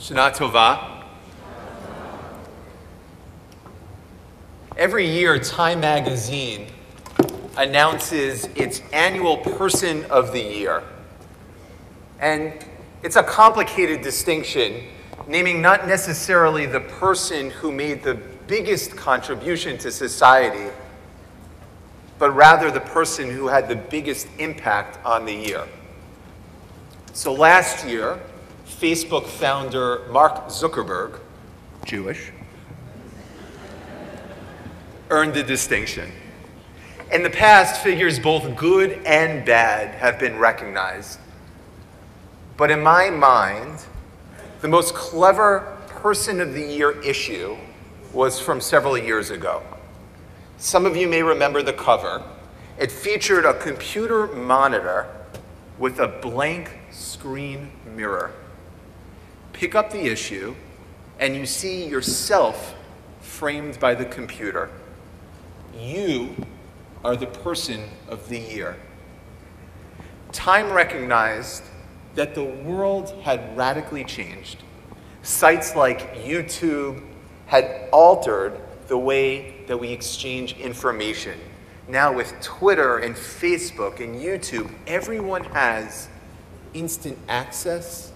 Shana Tova. Every year, Time Magazine announces its annual Person of the Year. And it's a complicated distinction, naming not necessarily the person who made the biggest contribution to society, but rather the person who had the biggest impact on the year. So last year, Facebook founder Mark Zuckerberg, Jewish, earned the distinction. In the past, figures both good and bad have been recognized. But in my mind, the most clever Person of the Year issue was from several years ago. Some of you may remember the cover. It featured a computer monitor with a blank screen mirror. Pick up the issue, and you see yourself framed by the computer. You are the Person of the Year. Time recognized that the world had radically changed. Sites like YouTube had altered the way that we exchange information. Now with Twitter and Facebook and YouTube, everyone has instant access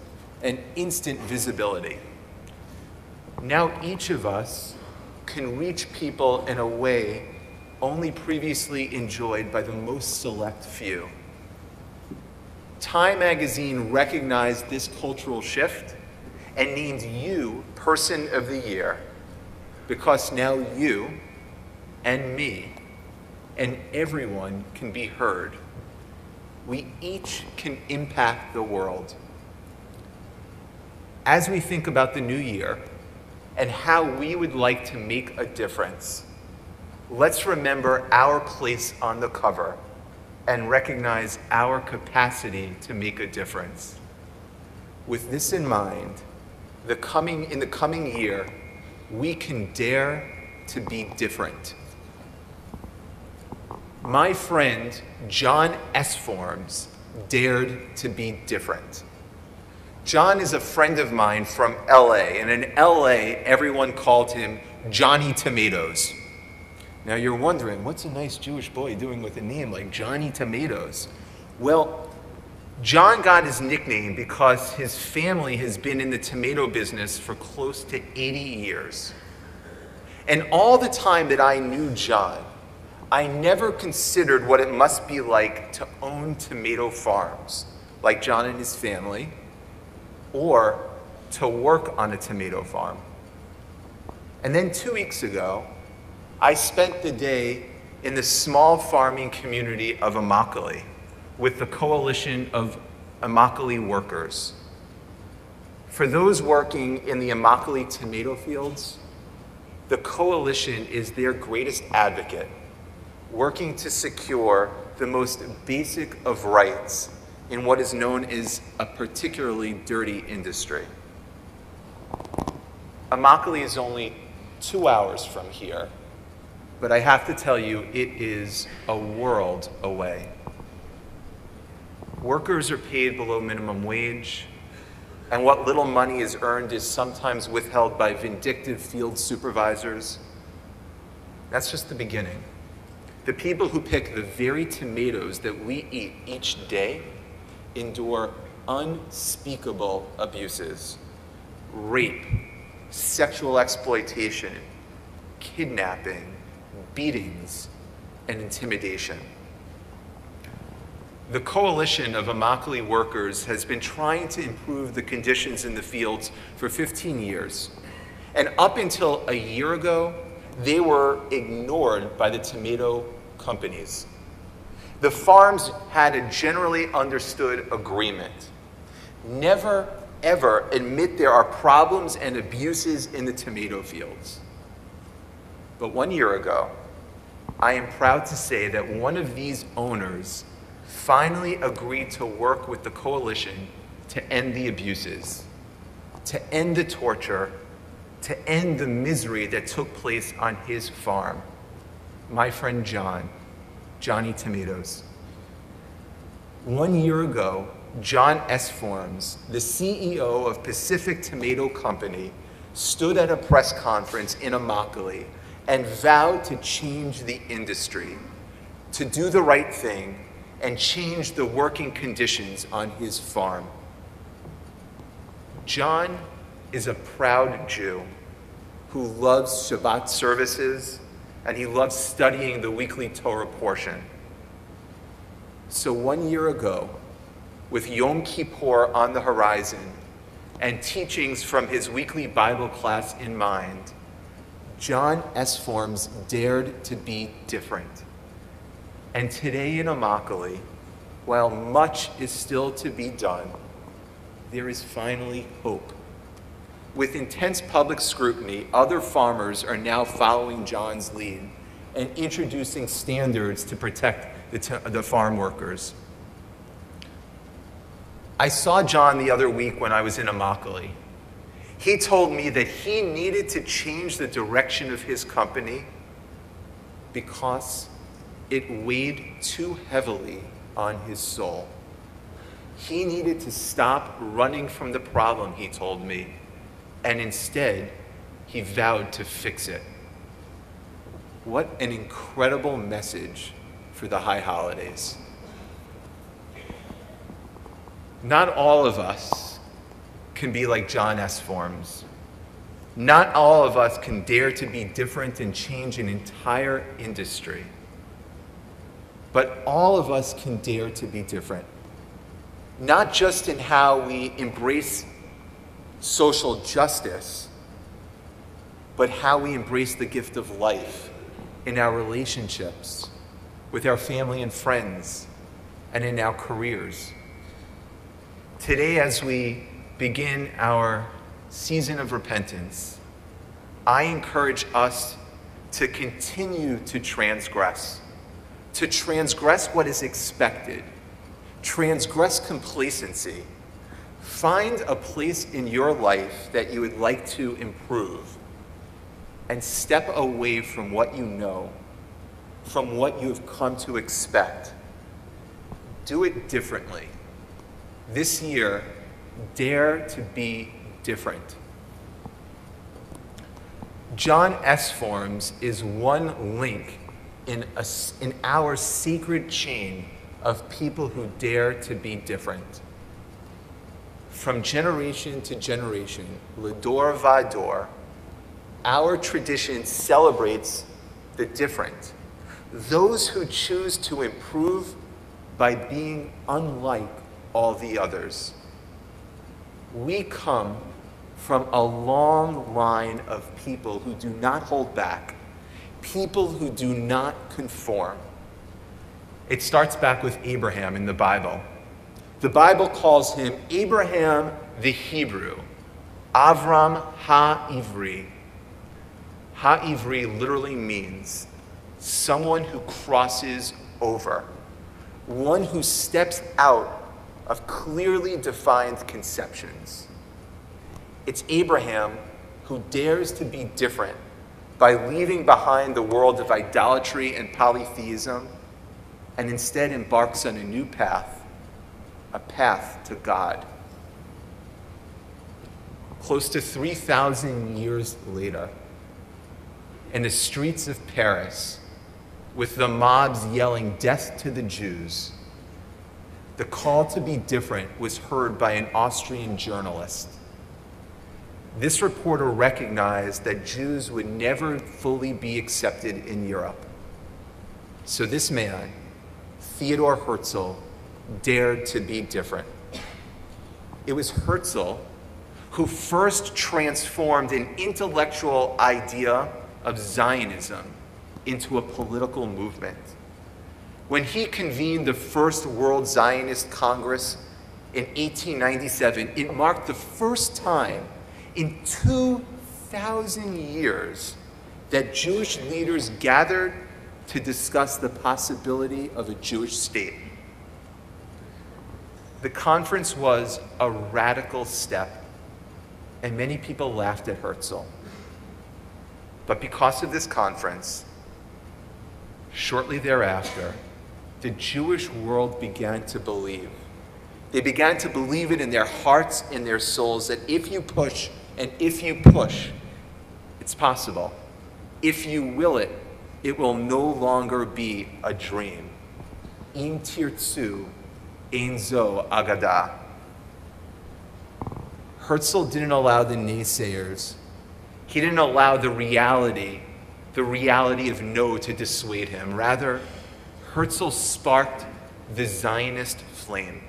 and instant visibility. Now each of us can reach people in a way only previously enjoyed by the most select few. Time Magazine recognized this cultural shift and named you Person of the Year because now you and me and everyone can be heard. We each can impact the world. As we think about the new year and how we would like to make a difference, let's remember our place on the cover and recognize our capacity to make a difference. With this in mind, in the coming year, we can dare to be different. My friend John Esforms dared to be different. John is a friend of mine from LA, and in LA, everyone called him Johnny Tomatoes. Now you're wondering, what's a nice Jewish boy doing with a name like Johnny Tomatoes? Well, John got his nickname because his family has been in the tomato business for close to 80 years. And all the time that I knew John, I never considered what it must be like to own tomato farms, like John and his family, or to work on a tomato farm. And then 2 weeks ago, I spent the day in the small farming community of Immokalee with the coalition of Immokalee workers. For those working in the Immokalee tomato fields, the coalition is their greatest advocate, working to secure the most basic of rights in what is known as a particularly dirty industry. Immokalee is only 2 hours from here, but I have to tell you, it is a world away. Workers are paid below minimum wage, and what little money is earned is sometimes withheld by vindictive field supervisors. That's just the beginning. The people who pick the very tomatoes that we eat each day endure unspeakable abuses, rape, sexual exploitation, kidnapping, beatings, and intimidation. The coalition of Immokalee workers has been trying to improve the conditions in the fields for 15 years. And up until a year ago, they were ignored by the tomato companies. The farms had a generally understood agreement. Never, ever admit there are problems and abuses in the tomato fields. But 1 year ago, I am proud to say that one of these owners finally agreed to work with the coalition to end the abuses, to end the torture, to end the misery that took place on his farm. My friend John, Johnny Tomatoes. 1 year ago, John Esforms, the CEO of Pacific Tomato Company, stood at a press conference in Immokalee and vowed to change the industry, to do the right thing, and change the working conditions on his farm. John is a proud Jew who loves Shabbat services, and he loves studying the weekly Torah portion. So 1 year ago, with Yom Kippur on the horizon and teachings from his weekly Bible class in mind, John Esforms dared to be different. And today in Immokalee, while much is still to be done, there is finally hope. With intense public scrutiny, other farmers are now following John's lead and introducing standards to protect the farm workers. I saw John the other week when I was in Immokalee. He told me that he needed to change the direction of his company because it weighed too heavily on his soul. He needed to stop running from the problem, he told me, and instead, he vowed to fix it. What an incredible message for the high holidays. Not all of us can be like John Esforms. Not all of us can dare to be different and change an entire industry. But all of us can dare to be different. Not just in how we embrace social justice, but how we embrace the gift of life in our relationships with our family and friends and in our careers. Today, as we begin our season of repentance, I encourage us to continue to transgress what is expected, transgress complacency. Find a place in your life that you would like to improve and step away from what you know, from what you have come to expect. Do it differently. This year, dare to be different. John Esforms is one link in our sacred chain of people who dare to be different. From generation to generation, Lador Vador, our tradition celebrates the different, those who choose to improve by being unlike all the others. We come from a long line of people who do not hold back, people who do not conform. It starts back with Abraham in the Bible. The Bible calls him Abraham the Hebrew, Avram ha-Ivri. Ha-Ivri literally means someone who crosses over, one who steps out of clearly defined conceptions. It's Abraham who dares to be different by leaving behind the world of idolatry and polytheism and instead embarks on a new path, a path to God. Close to 3,000 years later, in the streets of Paris, with the mobs yelling death to the Jews, the call to be different was heard by an Austrian journalist. This reporter recognized that Jews would never fully be accepted in Europe. So this man, Theodor Herzl, dared to be different. It was Herzl who first transformed an intellectual idea of Zionism into a political movement. When he convened the First World Zionist Congress in 1897, it marked the first time in 2,000 years that Jewish leaders gathered to discuss the possibility of a Jewish state. The conference was a radical step, and many people laughed at Herzl. But because of this conference, shortly thereafter, the Jewish world began to believe They began to believe it in their hearts and their souls that if you push and if you push, it's possible. If you will it, it will no longer be a dream. Im tirtzu, ein zo agada. Herzl didn't allow the naysayers. He didn't allow the reality of no to dissuade him. Rather, Herzl sparked the Zionist flame.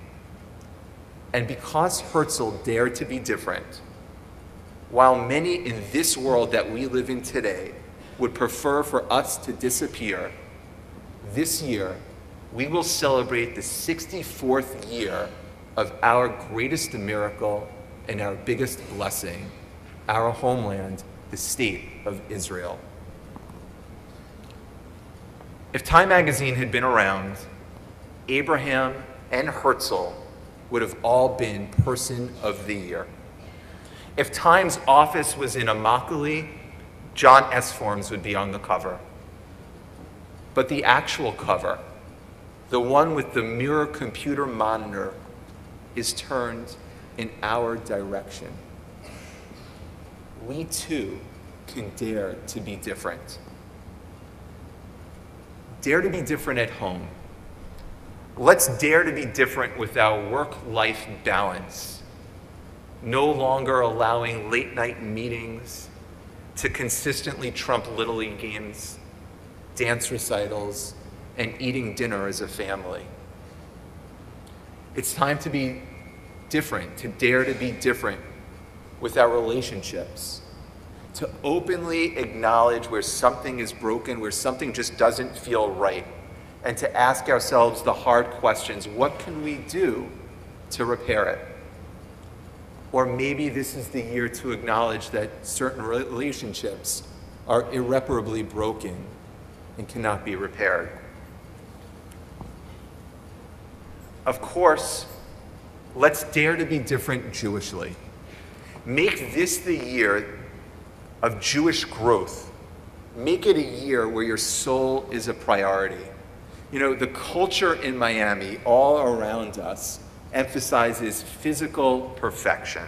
And because Herzl dared to be different, while many in this world that we live in today would prefer for us to disappear, this year we will celebrate the 64th year of our greatest miracle and our biggest blessing, our homeland, the state of Israel. If Time magazine had been around, Abraham and Herzl would have all been Person of the Year. If Time's office was in Immokalee, John Esforms would be on the cover. But the actual cover, the one with the mirror computer monitor, is turned in our direction. We too can dare to be different. Dare to be different at home. Let's dare to be different with our work-life balance. No longer allowing late-night meetings to consistently trump Little League games, dance recitals, and eating dinner as a family. It's time to be different, to dare to be different with our relationships, to openly acknowledge where something is broken, where something just doesn't feel right, and to ask ourselves the hard questions. What can we do to repair it? Or maybe this is the year to acknowledge that certain relationships are irreparably broken and cannot be repaired. Of course, let's dare to be different Jewishly. Make this the year of Jewish growth. Make it a year where your soul is a priority. You know, the culture in Miami, all around us, emphasizes physical perfection.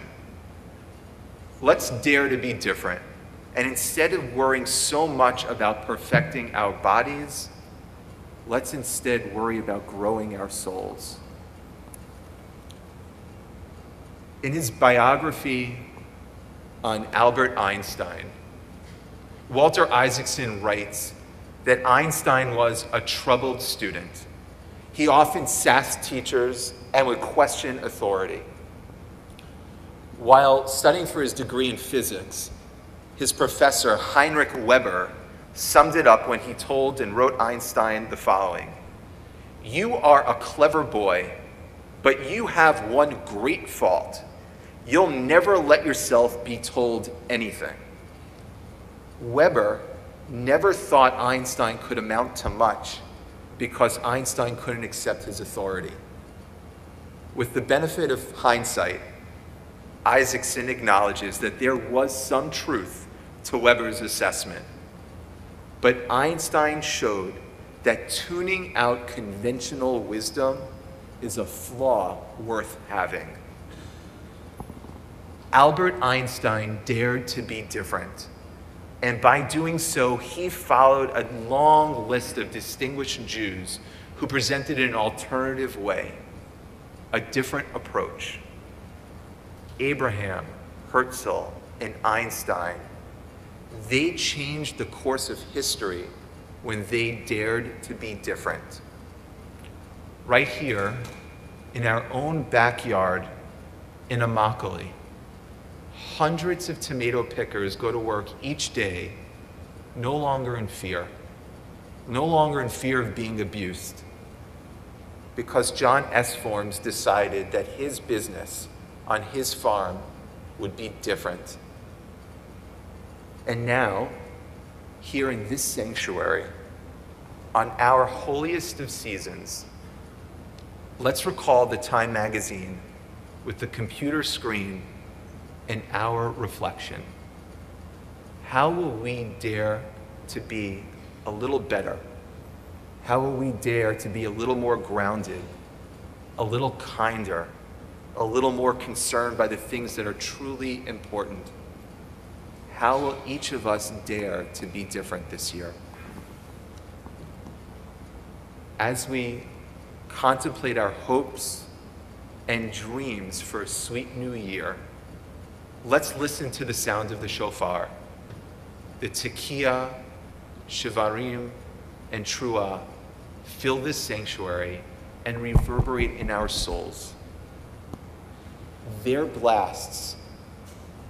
Let's dare to be different. And instead of worrying so much about perfecting our bodies, let's instead worry about growing our souls. In his biography on Albert Einstein, Walter Isaacson writes that Einstein was a troubled student. He often sassed teachers and would question authority. While studying for his degree in physics, his professor, Heinrich Weber, summed it up when he told and wrote Einstein the following: "You are a clever boy, but you have one great fault. You'll never let yourself be told anything." Weber never thought Einstein could amount to much because Einstein couldn't accept his authority. With the benefit of hindsight, Isaacson acknowledges that there was some truth to Weber's assessment, but Einstein showed that tuning out conventional wisdom is a flaw worth having. Albert Einstein dared to be different, and by doing so, he followed a long list of distinguished Jews who presented an alternative way, a different approach. Abraham, Herzl, and Einstein, they changed the course of history when they dared to be different. Right here, in our own backyard in Immokalee, hundreds of tomato pickers go to work each day, no longer in fear of being abused, because John Esforms decided that his business on his farm would be different. And now, here in this sanctuary, on our holiest of seasons, let's recall the Time magazine with the computer screen and our reflection. How will we dare to be a little better? How will we dare to be a little more grounded, a little kinder, a little more concerned by the things that are truly important. How will each of us dare to be different this year? As we contemplate our hopes and dreams for a sweet new year, let's listen to the sound of the shofar. The tekiah, shivarim, and trua fill this sanctuary and reverberate in our souls. Their blasts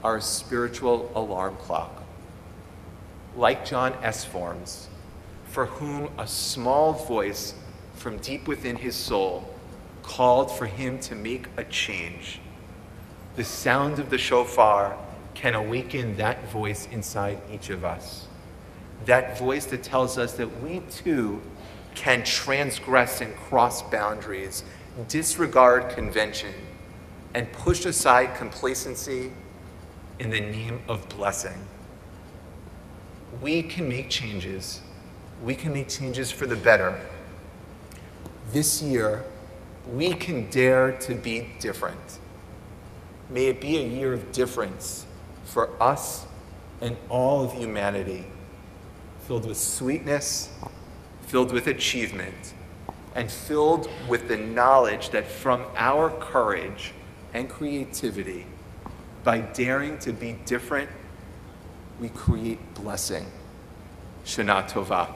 are a spiritual alarm clock. Like John Esforms, for whom a small voice from deep within his soul called for him to make a change, the sound of the shofar can awaken that voice inside each of us. That voice that tells us that we too can transgress and cross boundaries, disregard convention, and push aside complacency in the name of blessing. We can make changes. We can make changes for the better. This year, we can dare to be different. May it be a year of difference for us and all of humanity, filled with sweetness, filled with achievement, and filled with the knowledge that from our courage and creativity, by daring to be different, we create blessing. Shana Tova.